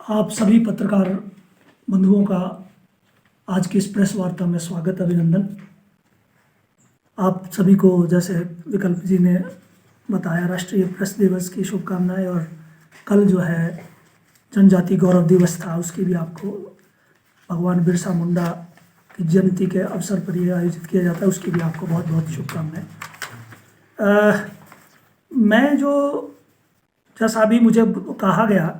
आप सभी पत्रकार बंधुओं का आज की इस प्रेस वार्ता में स्वागत, अभिनंदन। आप सभी को जैसे विकल्प जी ने बताया, राष्ट्रीय प्रेस दिवस की शुभकामनाएं। और कल जो है जनजाति गौरव दिवस था, उसकी भी आपको भगवान बिरसा मुंडा की जयंती के अवसर पर ये आयोजित किया जाता है, उसकी भी आपको बहुत बहुत शुभकामनाएं। मैं जो जैसा अभी मुझे कहा गया,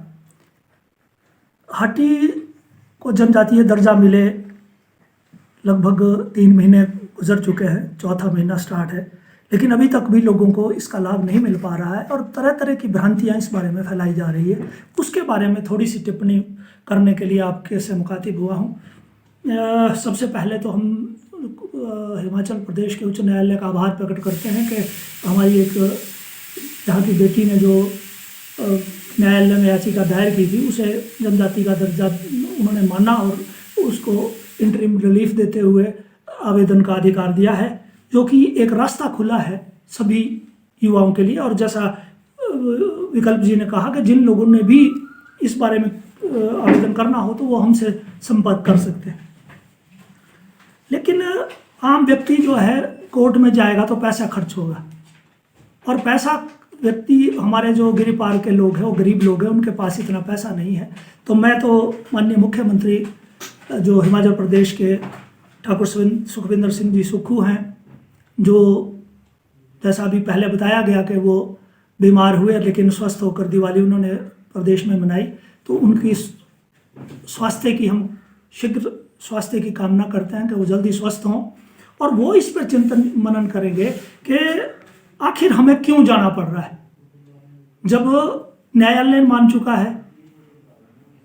हाटी को जनजातीय दर्जा मिले लगभग 3 महीने गुजर चुके हैं, चौथा महीना स्टार्ट है, लेकिन अभी तक भी लोगों को इसका लाभ नहीं मिल पा रहा है और तरह तरह की भ्रांतियां इस बारे में फैलाई जा रही है। उसके बारे में थोड़ी सी टिप्पणी करने के लिए आपके से मुखातिब हुआ हूँ। सबसे पहले तो हम हिमाचल प्रदेश के उच्च न्यायालय का आभार प्रकट करते हैं कि हमारी एक यहाँ की बेटी ने जो न्यायालय में याचिका दायर की थी, उसे जनजाति का दर्जा उन्होंने माना और उसको इंटरिम रिलीफ देते हुए आवेदन का अधिकार दिया है, जो कि एक रास्ता खुला है सभी युवाओं के लिए। और जैसा विकल्प जी ने कहा कि जिन लोगों ने भी इस बारे में आवेदन करना हो तो वो हमसे संपर्क कर सकते हैं। लेकिन आम व्यक्ति जो है कोर्ट में जाएगा तो पैसा खर्च होगा, और पैसा व्यक्ति हमारे जो गिरिपार के लोग हैं, वो गरीब लोग हैं, उनके पास इतना पैसा नहीं है। तो मैं तो माननीय मुख्यमंत्री जो हिमाचल प्रदेश के ठाकुर सुखविंदर सिंह जी सुक्खू हैं, जो जैसा अभी पहले बताया गया कि वो बीमार हुए लेकिन स्वस्थ होकर दिवाली उन्होंने प्रदेश में मनाई, तो उनकी स्वास्थ्य की हम शीघ्र स्वास्थ्य की कामना करते हैं कि वो जल्दी स्वस्थ हों। और वो इस पर चिंतन मनन करेंगे कि आखिर हमें क्यों जाना पड़ रहा है। जब न्यायालय मान चुका है,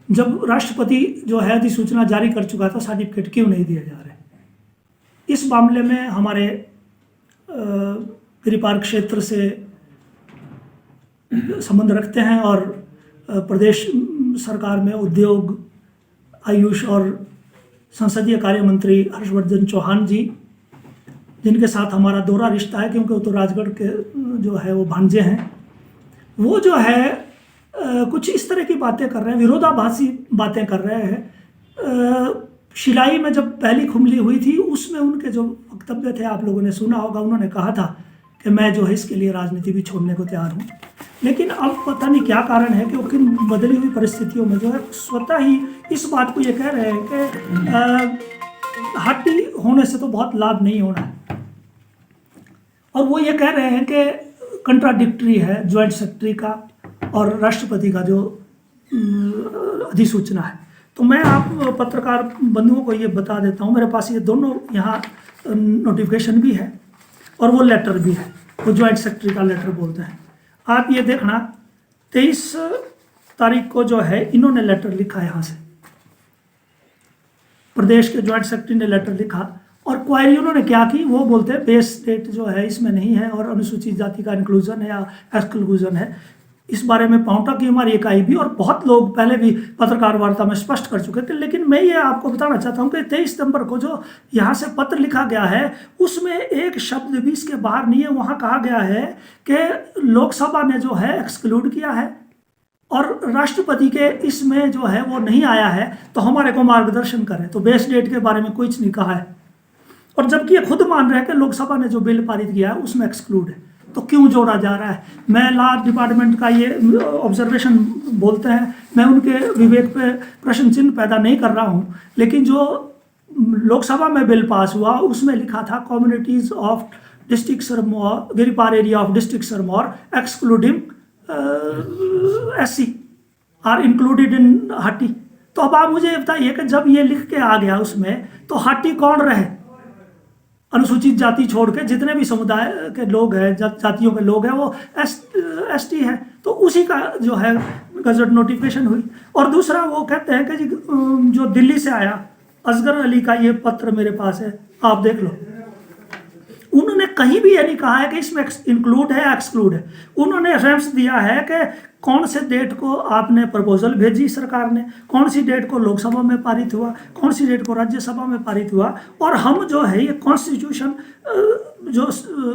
जब राष्ट्रपति जो है अधिसूचना जारी कर चुका था, सर्टिफिकेट क्यों नहीं दिया जा रहा है। इस मामले में हमारे गिरिपार क्षेत्र से संबंध रखते हैं और प्रदेश सरकार में उद्योग, आयुष और संसदीय कार्य मंत्री हर्षवर्धन चौहान जी, जिनके साथ हमारा दोहरा रिश्ता है क्योंकि वो तो राजगढ़ के जो है वो भांजे हैं, वो जो है कुछ इस तरह की बातें कर रहे हैं, विरोधाभासी बातें कर रहे हैं। शिलाई में जब पहली खुमली हुई थी, उसमें उनके जो वक्तव्य थे आप लोगों ने सुना होगा, उन्होंने कहा था कि मैं जो है इसके लिए राजनीति भी छोड़ने को तैयार हूँ। लेकिन अब पता नहीं क्या कारण है कि किन बदली हुई परिस्थितियों में जो है स्वतः ही इस बात को ये कह रहे हैं कि हाटी होने से तो बहुत लाभ नहीं होना है। और वो ये कह रहे हैं कि कंट्राडिक्टरी है ज्वाइंट सेक्रेटरी का और राष्ट्रपति का जो अधिसूचना है। तो मैं आप पत्रकार बंधुओं को ये बता देता हूँ, मेरे पास ये दोनों यहाँ नोटिफिकेशन भी है और वो लेटर भी है, वो ज्वाइंट सेक्रेटरी का लेटर बोलते हैं। आप ये देखना, 23 तारीख को जो है इन्होंने लेटर लिखा, यहाँ से प्रदेश के ज्वाइंट सेक्रेटरी ने लेटर लिखा और क्वायरी उन्होंने क्या की, वो बोलते हैं बेस डेट जो है इसमें नहीं है और अनुसूचित जाति का इंक्लूजन है या एक्सक्लूजन है। इस बारे में पाउंटा की हमारी इकाई भी और बहुत लोग पहले भी पत्रकार वार्ता में स्पष्ट कर चुके थे। लेकिन मैं ये आपको बताना चाहता हूँ कि 23 सितंबर को जो यहाँ से पत्र लिखा गया है, उसमें एक शब्द भी इसके बाहर नहीं है। वहाँ कहा गया है कि लोकसभा ने जो है एक्सक्लूड किया है और राष्ट्रपति के इसमें जो है वो नहीं आया है, तो हमारे को मार्गदर्शन करें। तो बेस डेट के बारे में कुछ नहीं कहा है, और जबकि ये खुद मान रहे हैं कि लोकसभा ने जो बिल पारित किया है उसमें एक्सक्लूड है, तो क्यों जोड़ा जा रहा है। मैं लॉ डिपार्टमेंट का ये ऑब्जर्वेशन बोलते हैं, मैं उनके विवेक पे प्रश्न चिन्ह पैदा नहीं कर रहा हूँ, लेकिन जो लोकसभा में बिल पास हुआ उसमें लिखा था communities of district Sirmaur, Giripar area of district Sirmaur excluding SC are included in Hatti. तो अब आप मुझे बताइए कि जब ये लिख के आ गया उसमें, तो हाटी कौन रहे। अनुसूचित जाति छोड़ के जितने भी समुदाय के लोग हैं, जातियों के लोग हैं, वो ST है, तो उसी का जो है गजट नोटिफिकेशन हुई। और दूसरा वो कहते हैं कि जो दिल्ली से आया असगर अली का ये पत्र मेरे पास है, आप देख लो। उन्होंने कहीं भी ये नहीं कहा है कि इसमें इंक्लूड है एक्सक्लूड है। उन्होंने रेफरेंस दिया है कि कौन से डेट को आपने प्रपोजल भेजी सरकार ने, कौन सी डेट को लोकसभा में पारित हुआ, कौन सी डेट को राज्यसभा में पारित हुआ, और हम जो है ये कॉन्स्टिट्यूशन जो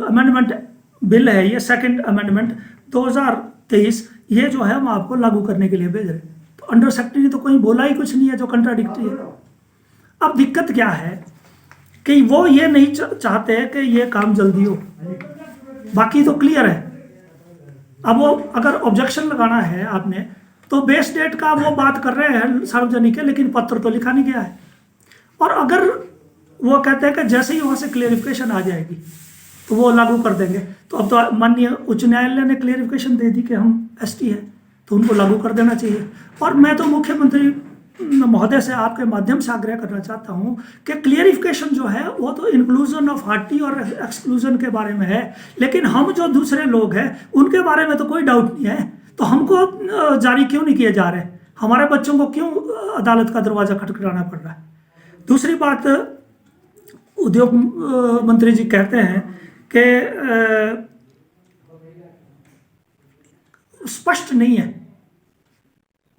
अमेंडमेंट बिल है, ये सेकंड अमेंडमेंट 2023, ये जो है हम आपको लागू करने के लिए भेज रहे हैं। अंडर सेक्रेटरी तो कोई बोला ही कुछ नहीं है जो कंट्राडिक्टरी है। अब दिक्कत क्या है कि वो ये नहीं चाहते कि ये काम जल्दी हो, बाकी तो क्लियर है। अब वो अगर ऑब्जेक्शन लगाना है आपने तो बेस डेट का वो बात कर रहे हैं सार्वजनिक है, लेकिन पत्र तो लिखा नहीं गया है। और अगर वो कहते हैं कि जैसे ही वहाँ से क्लियरिफिकेशन आ जाएगी तो वो लागू कर देंगे, तो अब तो माननीय उच्च न्यायालय ने क्लियरिफिकेशन दे दी कि हम एसटी है, तो उनको लागू कर देना चाहिए। और मैं तो मुख्यमंत्री महोदय से आपके माध्यम से आग्रह करना चाहता हूँ कि क्लियरिफिकेशन जो है वो तो इंक्लूजन ऑफ हार्टी और एक्सक्लूजन के बारे में है, लेकिन हम जो दूसरे लोग हैं उनके बारे में तो कोई डाउट नहीं है, तो हमको जारी क्यों नहीं किए जा रहे? हमारे बच्चों को क्यों अदालत का दरवाज़ा खटखटाना पड़ रहा है? दूसरी बात, उद्योग मंत्री जी कहते हैं कि स्पष्ट नहीं है,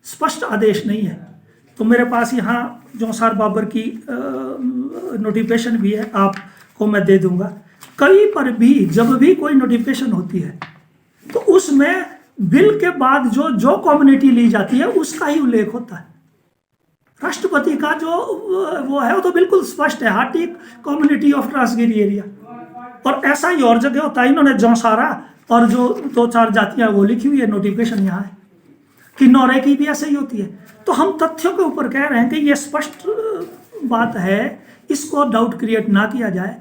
स्पष्ट आदेश नहीं है। तो मेरे पास यहाँ जौसार बाबर की नोटिफिकेशन भी है, आपको मैं दे दूंगा। कहीं पर भी जब भी कोई नोटिफिकेशन होती है तो उसमें बिल के बाद जो जो कम्युनिटी ली जाती है उसका ही उल्लेख होता है। राष्ट्रपति का जो वो है वो तो बिल्कुल स्पष्ट है, hearty community of Transgiri area, और ऐसा ही और जगह होता है। इन्होंने जौसारा और जो 2-4 जातियां वो लिखी हुई है, नोटिफिकेशन यहाँ है। किन्नौर की भी ऐसे ही होती है। तो हम तथ्यों के ऊपर कह रहे हैं कि ये स्पष्ट बात है, इसको डाउट क्रिएट ना किया जाए।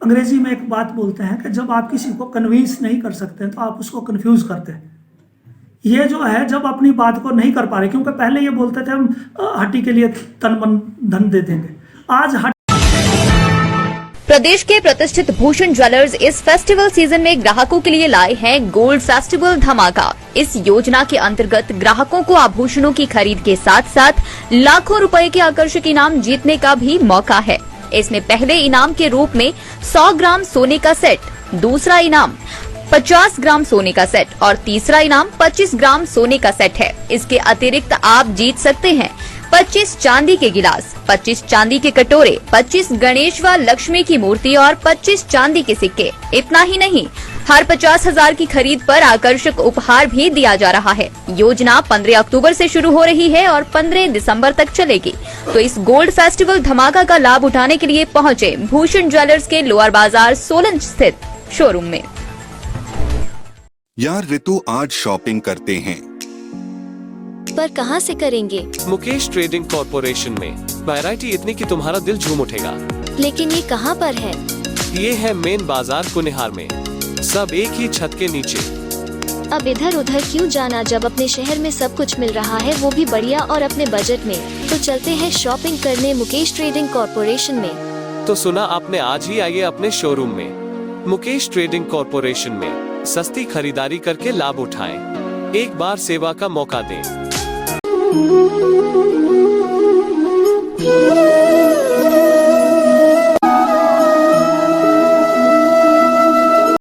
अंग्रेजी में एक बात बोलते हैं कि जब आप किसी को कन्विंस नहीं कर सकते तो आप उसको कंफ्यूज करते हैं। ये जो है जब अपनी बात को नहीं कर पा रहे, क्योंकि पहले ये बोलते थे हम हट्टी के लिए तन मन धन दे देंगे, आज प्रदेश के प्रतिष्ठित भूषण ज्वेलर्स इस फेस्टिवल सीजन में ग्राहकों के लिए लाए हैं गोल्ड फेस्टिवल धमाका। इस योजना के अंतर्गत ग्राहकों को आभूषणों की खरीद के साथ साथ लाखों रुपए के आकर्षक इनाम जीतने का भी मौका है। इसमें पहले इनाम के रूप में 100 ग्राम सोने का सेट, दूसरा इनाम 50 ग्राम सोने का सेट और तीसरा इनाम 25 ग्राम सोने का सेट है। इसके अतिरिक्त आप जीत सकते हैं 25 चांदी के गिलास, 25 चांदी के कटोरे, 25 गणेश व लक्ष्मी की मूर्ति और 25 चांदी के सिक्के। इतना ही नहीं, हर 50,000 की खरीद पर आकर्षक उपहार भी दिया जा रहा है। योजना 15 अक्टूबर से शुरू हो रही है और 15 दिसंबर तक चलेगी। तो इस गोल्ड फेस्टिवल धमाका का लाभ उठाने के लिए पहुंचे भूषण ज्वेलर्स के लोअर बाजार सोलन स्थित शोरूम में। यार ऋतु, आज शॉपिंग करते हैं, पर कहाँ से करेंगे? मुकेश ट्रेडिंग कॉर्पोरेशन में वैरायटी इतनी कि तुम्हारा दिल झूम उठेगा। लेकिन ये कहाँ पर है? ये है मेन बाजार कुनिहार में, सब एक ही छत के नीचे। अब इधर उधर क्यों जाना जब अपने शहर में सब कुछ मिल रहा है, वो भी बढ़िया और अपने बजट में। तो चलते हैं शॉपिंग करने मुकेश ट्रेडिंग कॉर्पोरेशन में। तो सुना आपने, आज ही आइए अपने शोरूम में। मुकेश ट्रेडिंग कॉर्पोरेशन में सस्ती खरीदारी करके लाभ उठाएं। एक बार सेवा का मौका दें।